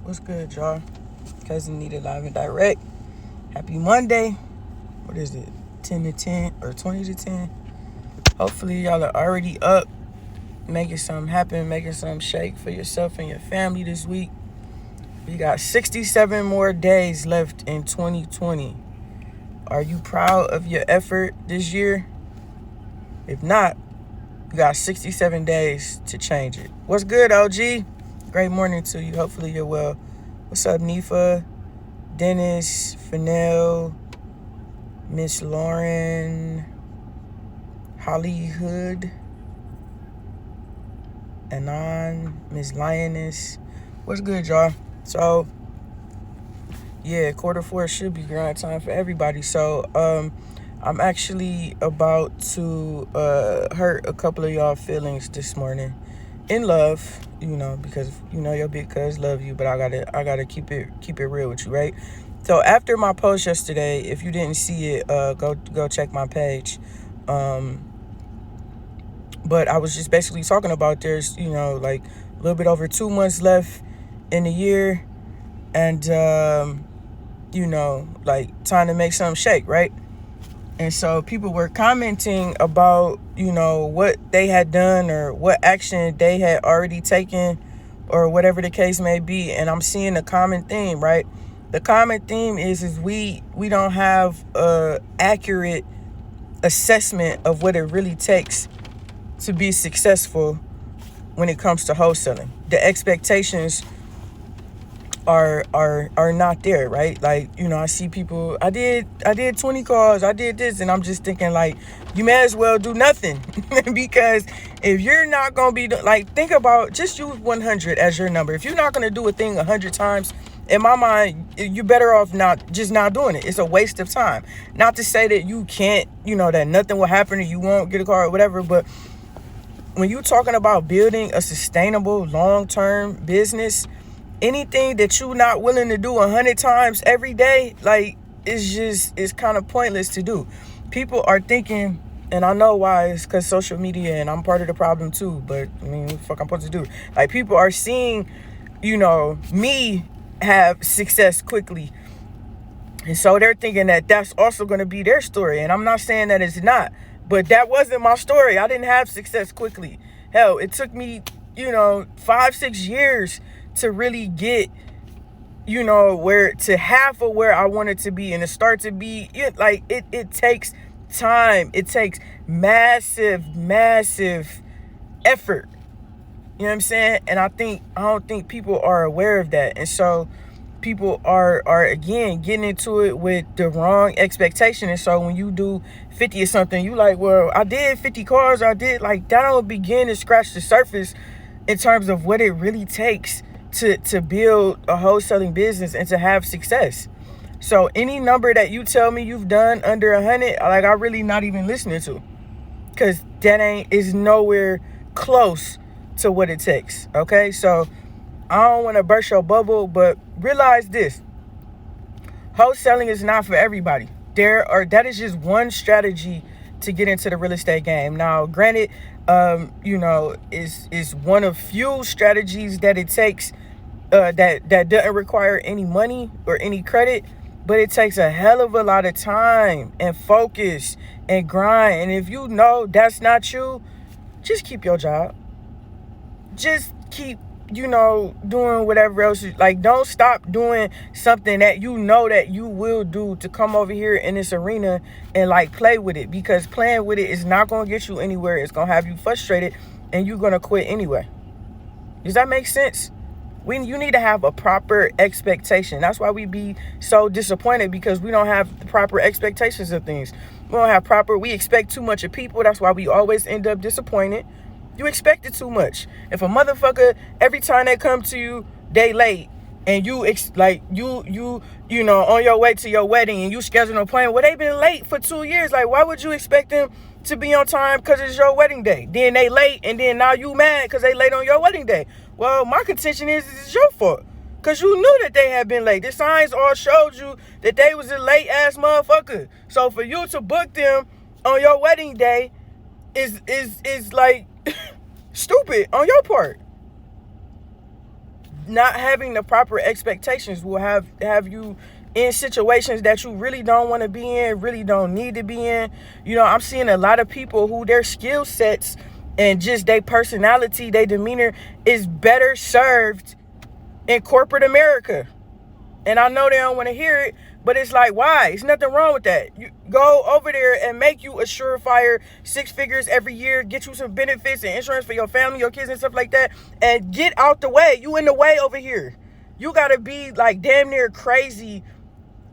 What's good, y'all? Cousin Nita live and direct. Happy Monday. What is it? 10 to 10 or 20 to 10? Hopefully, y'all are already up, making something happen, making something shake for yourself and your family this week. We got 67 more days left in 2020. Are you proud of your effort this year? If not, you got 67 days to change it. What's good, OG? Great morning to you. Hopefully you're well. What's up, Nita, Dennis, Fennell, Miss Lauren, Hollywood, Anon, Miss Lioness. What's good, y'all? So, yeah, Q4 should be grind time for everybody. So, I'm actually about to hurt a couple of y'all feelings this morning. In love, because your big cuz love you, but I gotta keep it real with you, right? So after my post yesterday, if you didn't see it, go check my page. But I was just basically talking about there's like a little bit over 2 months left in the year, and like time to make something shake, right? And so people were commenting about, what they had done or what action they had already taken or whatever the case may be. And I'm seeing a common theme, right? The common theme is we don't have a accurate assessment of what it really takes to be successful when it comes to wholesaling. The expectations are not there, right? Like, I see people, I did 20 calls, I did this, and I'm just thinking, like, you may as well do nothing. Because if you're not gonna be think about, just use 100 as your number. If you're not gonna do a thing 100 times, in my mind, you're better off not doing it. It's a waste of time. Not to say that you can't, that nothing will happen or you won't get a car or whatever, but when you're talking about building a sustainable long-term business, anything that you're not willing to do 100 times every day, like, it's kind of pointless to do. People are thinking, and I know why, it's because social media, and I'm part of the problem too, but I mean, what the fuck I'm supposed to do? Like, people are seeing, me have success quickly. And so they're thinking that that's also going to be their story. And I'm not saying that it's not, but that wasn't my story. I didn't have success quickly. Hell, it took me, 5-6 years to really get, where to half of where I wanted to be, and to start to be it takes time. It takes massive effort. You know what I'm saying? And I don't think people are aware of that. And so people are again getting into it with the wrong expectation. And so when you do 50 or something, you like, well, I did 50 cars, I did, like, that don't begin to scratch the surface in terms of what it really takes to build a wholesaling business and to have success. So any number that you tell me you've done under 100, like, I really not even listening to, because that is nowhere close to what it takes. Okay, so I don't want to burst your bubble, but realize this: wholesaling is not for everybody. That is just one strategy to get into the real estate game. Now, granted, is one of few strategies that it takes that doesn't require any money or any credit, but it takes a hell of a lot of time and focus and grind. And if you know that's not you, just keep your job. Just keep, doing whatever else. Like, don't stop doing something that that you will do to come over here in this arena and, like, play with it, because playing with it is not going to get you anywhere. It's going to have you frustrated, and you're going to quit anyway. Does that make sense? You need to have a proper expectation. That's why we be so disappointed, because we don't have the proper expectations of things. We expect too much of people. That's why we always end up disappointed. You expected too much. If a motherfucker, every time they come to you, they late, and you on your way to your wedding, and you schedule an appointment, well, they been late for 2 years. Like, why would you expect them to be on time because it's your wedding day? Then they late, and then now you mad because they late on your wedding day. Well, my contention is it's your fault, because you knew that they had been late. The signs all showed you that they was a late ass motherfucker. So for you to book them on your wedding day is like stupid on your part. not having the proper expectations will have you in situations that you really don't want to be in, really don't need to be in. You know, I'm seeing a lot of people who their skill sets and just their personality, their demeanor is better served in corporate America. And I know they don't want to hear it, but it's like, why? There's nothing wrong with that. You go over there and make you a surefire 6 figures every year, get you some benefits and insurance for your family, your kids and stuff like that, and get out the way. You in the way over here. You got to be like damn near crazy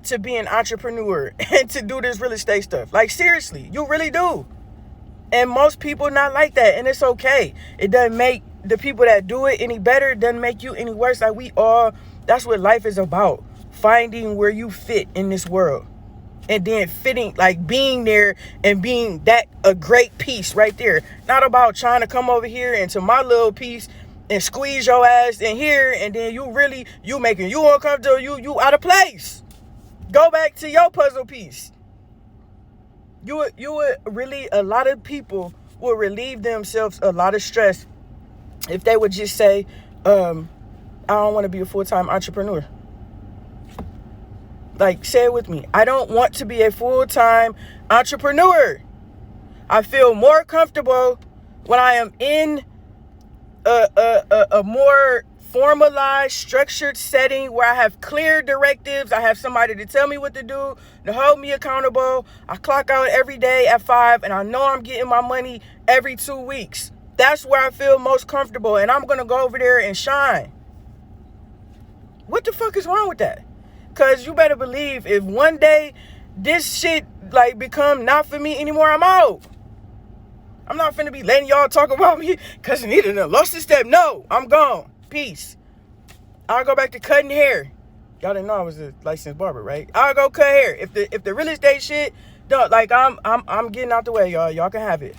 to be an entrepreneur and to do this real estate stuff. Like, seriously, you really do. And most people not like that, and it's okay. It doesn't make the people that do it any better. It doesn't make you any worse. Like, we all, that's what life is about. Finding where you fit in this world. And then fitting, like being there and being that a great piece right there. Not about trying to come over here into my little piece and squeeze your ass in here, and then you making you uncomfortable, you out of place. Go back to your puzzle piece. You would really, a lot of people would relieve themselves a lot of stress if they would just say, I don't want to be a full-time entrepreneur. Like, say it with me. I don't want to be a full-time entrepreneur. I feel more comfortable when I am in a more formalized, structured setting where I have clear directives. I have somebody to tell me what to do, to hold me accountable. I clock out every day at 5, and I know I'm getting my money every 2 weeks. That's where I feel most comfortable, and I'm going to go over there and shine. What the fuck is wrong with that? Because you better believe if one day this shit like become not for me anymore, I'm out. I'm not finna be letting y'all talk about me because Nita done lost a step. No, I'm gone. Peace. I'll go back to cutting hair. Y'all didn't know I was a licensed barber, right? I'll go cut hair. If the real estate shit, don't, like, I'm getting out the way, y'all. Y'all can have it.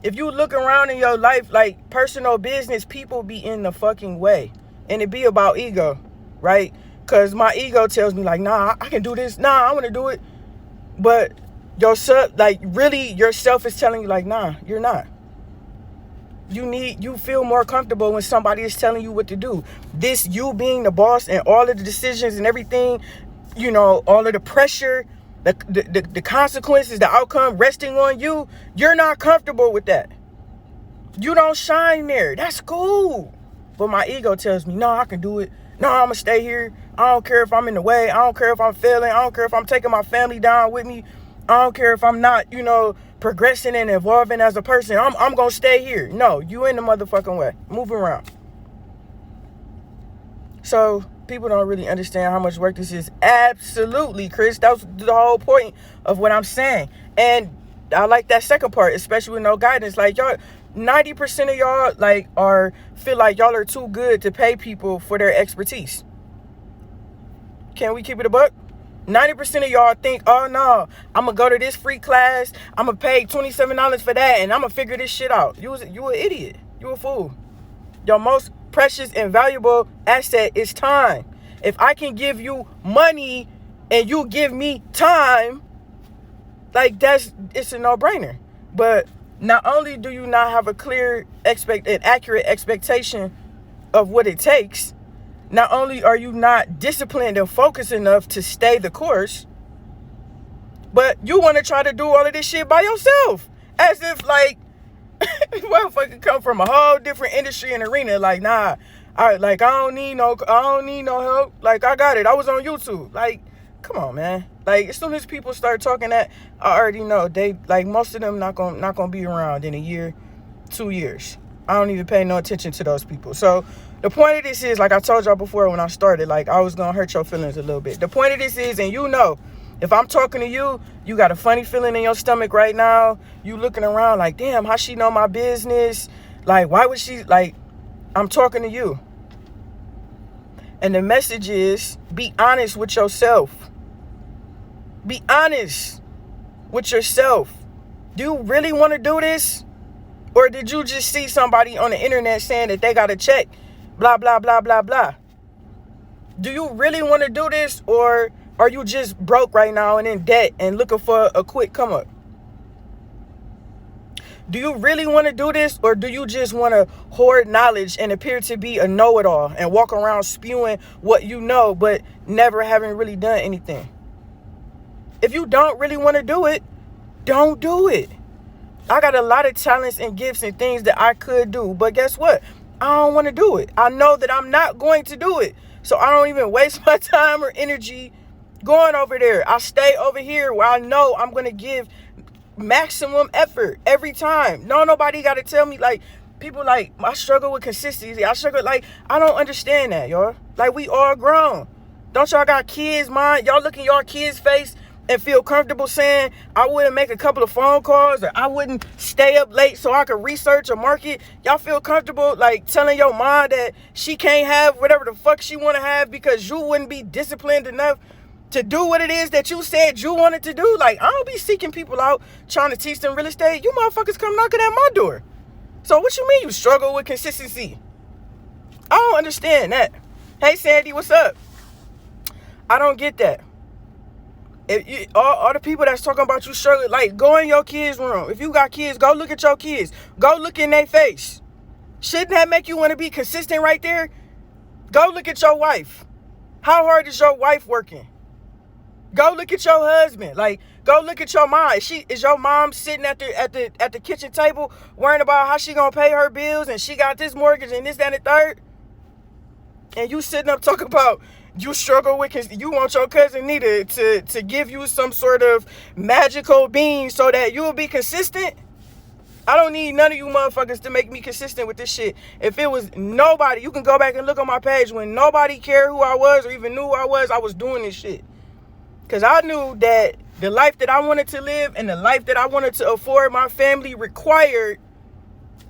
If you look around in your life, like personal business, people be in the fucking way. And it be about ego, right? Because my ego tells me, like, nah, I can do this. Nah, I want to do it. But yourself, like, really, yourself is telling you, like, nah, you're not. You feel more comfortable when somebody is telling you what to do. This, you being the boss and all of the decisions and everything, you know, all of the pressure, the consequences, the outcome resting on you, you're not comfortable with that. You don't shine there. That's cool. But my ego tells me, no, I can do it. No, I'm going to stay here. I don't care if I'm in the way. I don't care if I'm failing. I don't care if I'm taking my family down with me. I don't care if I'm not, you know, progressing and evolving as a person. I'm going to stay here. No, you in the motherfucking way. Move around. So people don't really understand how much work this is. Absolutely, Chris. That was the whole point of what I'm saying. And I like that second part, especially with no guidance. Like, y'all, 90% of y'all like feel like y'all are too good to pay people for their expertise. Can we keep it a buck? 90% of y'all think, oh no, I'm gonna go to this free class, I'm gonna pay $27 for that, and I'm gonna figure this shit out. You an idiot. You a fool. Your most precious and valuable asset is time. If I can give you money and you give me time, like, it's a no-brainer. But not only do you not have a clear and accurate expectation of what it takes, not only are you not disciplined and focused enough to stay the course, but you want to try to do all of this shit by yourself. As if, like, motherfucker come from a whole different industry and arena. Like, nah, I don't need no help. Like, I got it. I was on YouTube. Like, come on, man. Like, as soon as people start talking that, I already know they, like, most of them not gonna be around in a year, 2 years. I don't even pay no attention to those people. So the point of this is, like I told y'all before when I started, like, I was gonna hurt your feelings a little bit. The point of this is, and you know, if I'm talking to you, you got a funny feeling in your stomach right now. You looking around like, damn, how she know my business? Like, why would she, like, I'm talking to you. And the message is, be honest with yourself. Be honest with yourself. Do you really want to do this? Or did you just see somebody on the internet saying that they got a check? Blah, blah, blah, blah, blah. Do you really want to do this? Or are you just broke right now and in debt and looking for a quick come up? Do you really want to do this, or do you just want to hoard knowledge and appear to be a know-it-all and walk around spewing what you know but never having really done anything? If you don't really want to do it, don't do it. I got a lot of talents and gifts and things that I could do, but guess what? I don't want to do it. I know that I'm not going to do it. So I don't even waste my time or energy going over there. I stay over here where I know I'm going to give maximum effort every time. Nobody got to tell me, like, people like, I struggle with consistency. I don't understand that, y'all. Like, we all grown. Don't y'all got kids, man? Y'all look in y'all kids' face and feel comfortable saying, I wouldn't make a couple of phone calls, or I wouldn't stay up late so I could research a market? Y'all feel comfortable like telling your mom that she can't have whatever the fuck she want to have because you wouldn't be disciplined enough to do what it is that you said you wanted to do? Like, I don't be seeking people out trying to teach them real estate. You motherfuckers come knocking at my door. So what you mean you struggle with consistency? I don't understand that. Hey, Sandy, what's up? I don't get that. All the people that's talking about you struggling, like, go in your kids' room. If you got kids, go look at your kids. Go look in their face. Shouldn't that make you want to be consistent right there? Go look at your wife. How hard is your wife working? Go look at your husband. Like, go look at your mom. Is your mom sitting at the kitchen table worrying about how she gonna pay her bills, and she got this mortgage and this, that, and the third? And you sitting up talking about you struggle with, you want your cousin Nita to give you some sort of magical bean so that you will be consistent? I don't need none of you motherfuckers to make me consistent with this shit. If it was nobody, you can go back and look on my page. When nobody cared who I was or even knew who I was doing this shit. Because I knew that the life that I wanted to live and the life that I wanted to afford my family required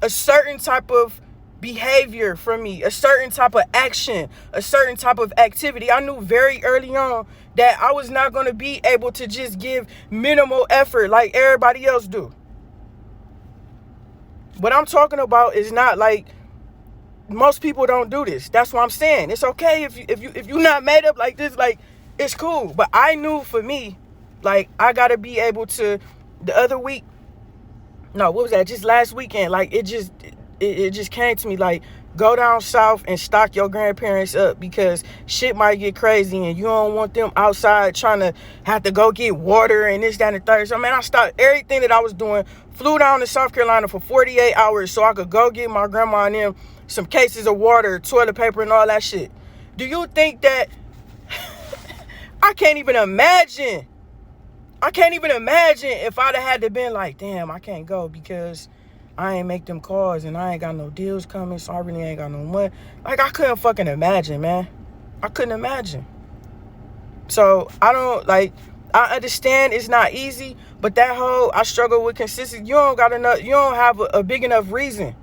a certain type of behavior from me, a certain type of action, a certain type of activity. I knew very early on that I was not going to be able to just give minimal effort like everybody else do. What I'm talking about is not like most people don't do this. That's what I'm saying. It's okay if you're not made up like this, like, it's cool. But I knew for me, like, I gotta be able to. The other week, no, what was that? Just last weekend, like, it just came to me, like, go down south and stock your grandparents up because shit might get crazy and you don't want them outside trying to have to go get water and this, that, and the third. So, man, I stopped everything that I was doing, flew down to South Carolina for 48 hours so I could go get my grandma and them some cases of water, toilet paper, and all that shit. Do you think that I can't even imagine if I'd have had to been like, damn, I can't go because I ain't make them calls and I ain't got no deals coming, so I really ain't got no money. Like, I couldn't fucking imagine, man. I couldn't imagine. So, I understand it's not easy, but that whole, I struggle with consistency, you don't have a big enough reason.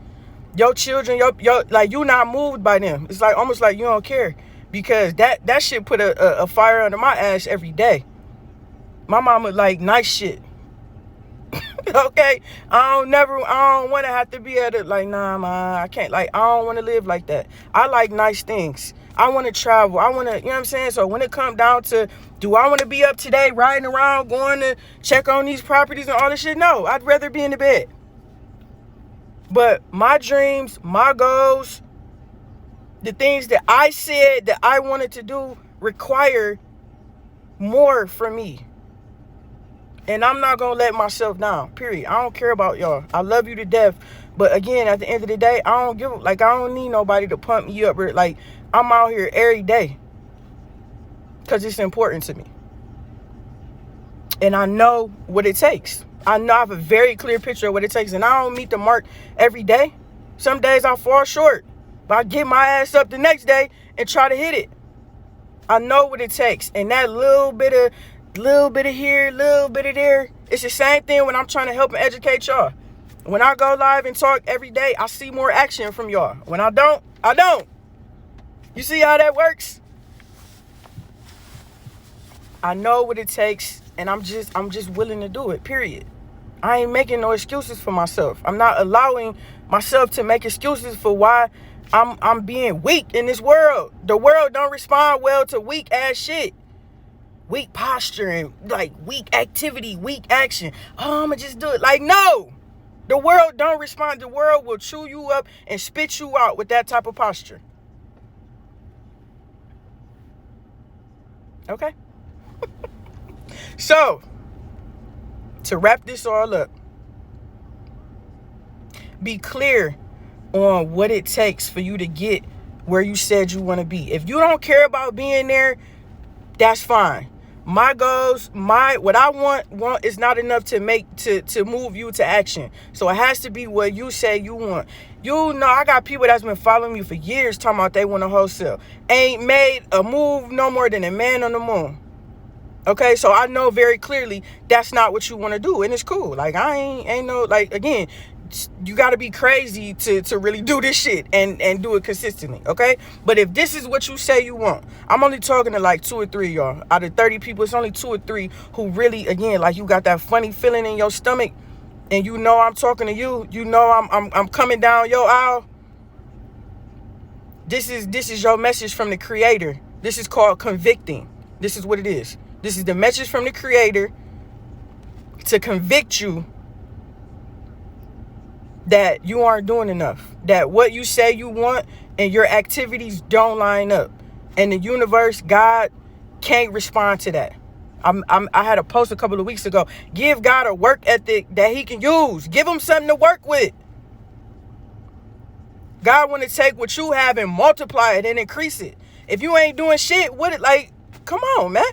Your children, you not moved by them. It's like, almost like you don't care. Because that shit put a fire under my ass every day. My mama like nice shit. Okay? I don't want to have to be at it like, nah, man, I can't. Like, I don't want to live like that. I like nice things. I want to travel. I want to, you know what I'm saying? So when it comes down to, do I want to be up today riding around, going to check on these properties and all this shit? No, I'd rather be in the bed. But my dreams, my goals, the things that I said that I wanted to do require more from me. And I'm not going to let myself down, period. I don't care about y'all. I love you to death. But again, at the end of the day, I don't need nobody to pump me up. Like, I'm out here every day because it's important to me. And I know what it takes. I know I have a very clear picture of what it takes. And I don't meet the mark every day. Some days I fall short. But I get my ass up the next day and try to hit it. I know what it takes. And that little bit of here, little bit of there, it's the same thing when I'm trying to help and educate y'all. When I go live and talk every day, I see more action from y'all. When I don't, I don't. You see how that works? I know what it takes, and I'm just willing to do it, period. I ain't making no excuses for myself. I'm not allowing myself to make excuses for why I'm being weak in this world. The world don't respond well to weak ass shit. Weak posture and like weak activity, weak action. Oh, I'ma just do it. Like, no. The world don't respond. The world will chew you up and spit you out with that type of posture. Okay? So, to wrap this all up, be clear on what it takes for you to get where you said you want to be. If you don't care about being there, that's fine. My goals, what I want is not enough to move you to action. So it has to be what you say you want. You know, I got people that's been following me for years talking about they want to wholesale. Ain't made a move no more than a man on the moon. Okay, so I know very clearly that's not what you want to do, and it's cool. Like, I ain't no, like, again, you got to be crazy to really do this shit and do it consistently, okay? But if this is what you say you want, I'm only talking to like 2 or 3 y'all. Out of 30 people, it's only 2 or 3 who really, again, like, you got that funny feeling in your stomach, and you know I'm talking to you. You know I'm coming down your aisle. This is your message from the Creator. This is called convicting. This is what it is. This is the message from the Creator to convict you that you aren't doing enough, that what you say you want and your activities don't line up, and the universe, God, can't respond to that. I had a post a couple of weeks ago. Give God a work ethic that he can use. Give him something to work with. God want to take what you have and multiply it and increase it. If you ain't doing shit with it, like, come on, man.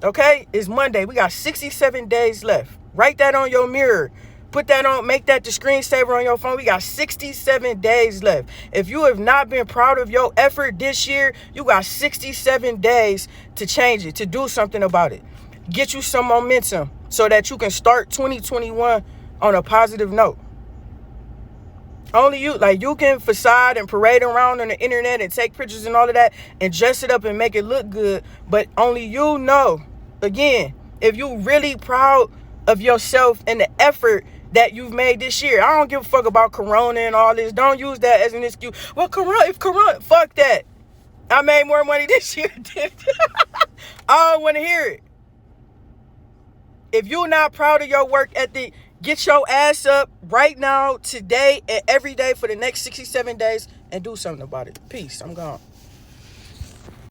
Okay, it's Monday. We got 67 days left. Write that on your mirror. Put that on, make that the screensaver on your phone. We got 67 days left. If you have not been proud of your effort this year, you got 67 days to change it, to do something about it. Get you some momentum so that you can start 2021 on a positive note. Only you, like, you can facade and parade around on the internet and take pictures and all of that and dress it up and make it look good. But only you know, again, if you really proud of yourself and the effort that you've made this year. I don't give a fuck about Corona and all this. Don't use that as an excuse. Well, Corona, fuck that. I made more money this year. I don't want to hear it. If you're not proud of your work ethic, get your ass up right now, today, and every day for the next 67 days and do something about it. Peace. I'm gone.